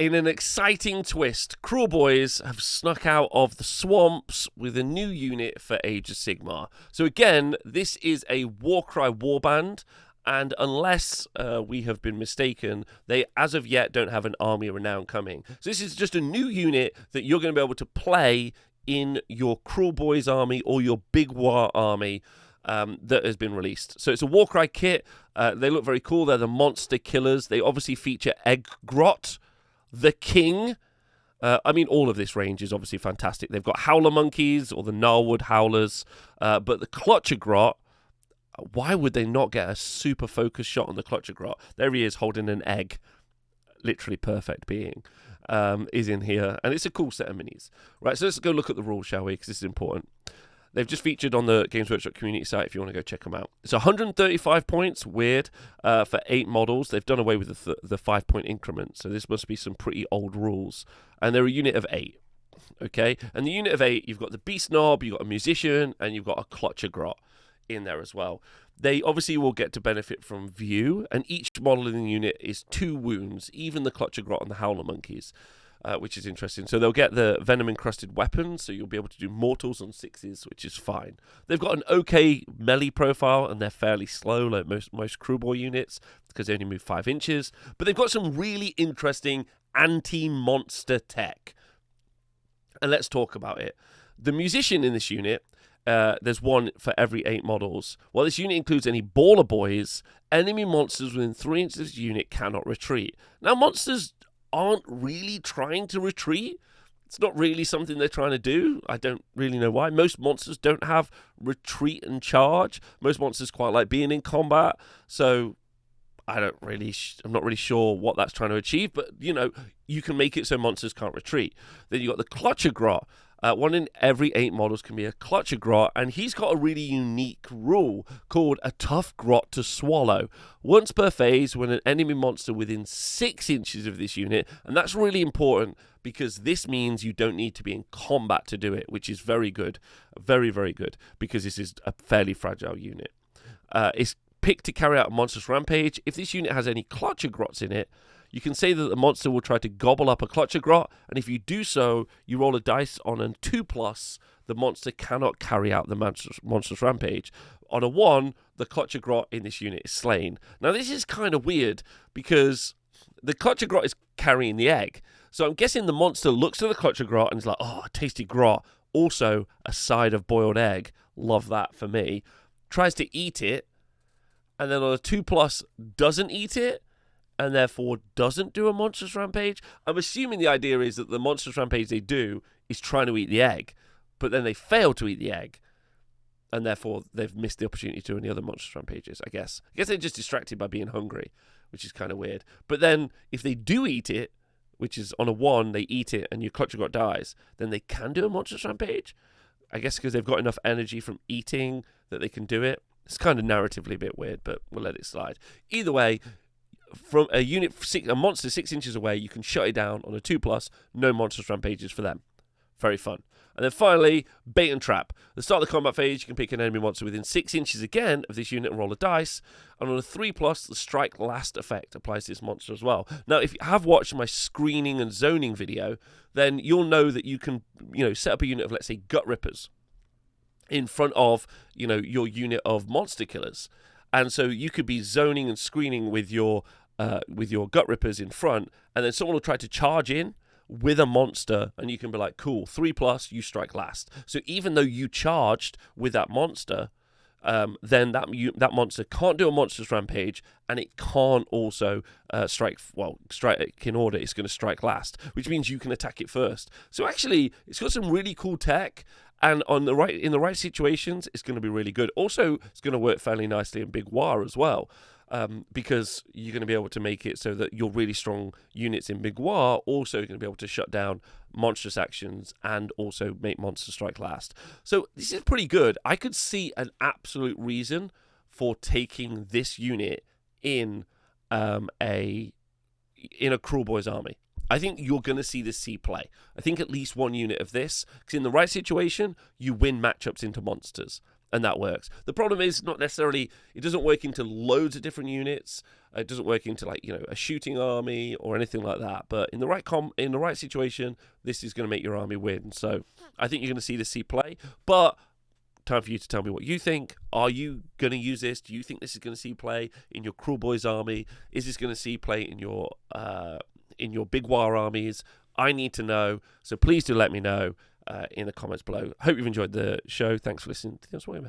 In an exciting twist, Kruleboyz have snuck out of the swamps with a new unit for Age of Sigmar. So again, this is a Warcry warband, and unless we have been mistaken, they as of yet don't have an Army of Renown coming. So this is just a new unit that you're going to be able to play in your Kruleboyz army or your Big War army that has been released. So it's a Warcry kit. They look very cool. They're the monster killers. They obviously feature Eggrot, the King. I mean, all of this range is obviously fantastic. They've got Howler Monkeys or the Gnarlwood Howlers, but the Clutchergrot, why would they not get a super focused shot on the Clutchergrot? There he is holding an egg, literally perfect being, is in here, and it's a cool set of minis. Right, so let's go look at the rules, shall we, because this is important. They've just featured on the Games Workshop community site if you want to go check them out. It's 135 points, weird, for 8 models. They've done away with the 5-point increment, so this must be some pretty old rules. And they're a unit of 8, okay? And the unit of 8, you've got the Beast Knob, you've got a Musician, and you've got a Clutchergrot in there as well. They obviously will get to benefit from view, and each model in the unit is 2 wounds, even the Clutchergrot and the Howler Monkeys. Which is interesting. So they'll get the venom-encrusted weapons, so you'll be able to do mortals on 6s, which is fine. They've got an okay melee profile, and they're fairly slow, like most Kruleboyz units, because they only move 5 inches. But they've got some really interesting anti-monster tech. And let's talk about it. The Musician in this unit, there's one for every 8 models. While this unit includes any Baller Boys, enemy monsters within 3 inches of this unit cannot retreat. Now, monsters aren't really trying to retreat. It's not really something they're trying to do. I don't really know why. Most monsters don't have retreat and charge. Most monsters quite like being in combat. So I'm not really sure what that's trying to achieve, but you know, you can make it so monsters can't retreat. Then you got the Clutchergrot. One in every 8 models can be a Clutchergrot, and he's got a really unique rule called a tough grot to swallow. Once per phase, when an enemy monster within 6 inches of this unit, and that's really important because this means you don't need to be in combat to do it, which is very good, very, very good, because this is a fairly fragile unit. It's picked to carry out a monstrous rampage. If this unit has any Clutchergrots in it, you can say that the monster will try to gobble up a Clutchergrot, and if you do so, you roll a dice on a 2+, the monster cannot carry out the monstrous rampage. On a 1, the Clutchergrot in this unit is slain. Now, this is kind of weird, because the Clutchergrot is carrying the egg. So I'm guessing the monster looks at the Clutchergrot and is like, oh, tasty grot. Also, a side of boiled egg. Love that for me. Tries to eat it, and then on a 2+, doesn't eat it, and therefore doesn't do a monstrous rampage. I'm assuming the idea is that the monstrous rampage they do is trying to eat the egg, but then they fail to eat the egg, and therefore they've missed the opportunity to do any other monstrous rampages, I guess. I guess they're just distracted by being hungry, which is kind of weird. But then if they do eat it, which is on a 1, they eat it and your Clutchergrot dies, then they can do a monstrous rampage. I guess because they've got enough energy from eating that they can do it. It's kind of narratively a bit weird, but we'll let it slide. Either way, from a monster 6 inches away, you can shut it down on a 2+, no monstrous rampages for them. Very fun. And then finally, Bait and Trap. At the start of the combat phase, you can pick an enemy monster within 6 inches again of this unit and roll a dice. And on a 3+, the Strike Last effect applies to this monster as well. Now, if you have watched my screening and zoning video, then you'll know that you can, set up a unit of, let's say, Gut Rippers in front of, your unit of monster killers. And so you could be zoning and screening with your Gut Rippers in front, and then someone will try to charge in with a monster, and you can be like, cool, 3+, you strike last. So even though you charged with that monster, then that monster can't do a monstrous rampage, and it can't also strike in order. It's going to strike last, which means you can attack it first. So actually, it's got some really cool tech. And in the right situations, it's going to be really good. Also, it's going to work fairly nicely in Big War as well, because you're going to be able to make it so that your really strong units in Big War also are going to be able to shut down monstrous actions and also make monsters strike last. So this is pretty good. I could see an absolute reason for taking this unit in a Kruleboyz army. I think you're going to see this play. I think at least one unit of this, because in the right situation, you win matchups into monsters. and that works. The problem is not necessarily, it doesn't work into loads of different units. It doesn't work into like, a shooting army or anything like that. But in the right situation, this is going to make your army win. So I think you're going to see this see play. But time for you to tell me what you think. Are you going to use this? Do you think this is going to see play in your Kruleboyz army? Is this going to see play in your big war armies? I need to know. So please do let me know in the comments below. Hope you've enjoyed the show. Thanks for listening to the Wargamer.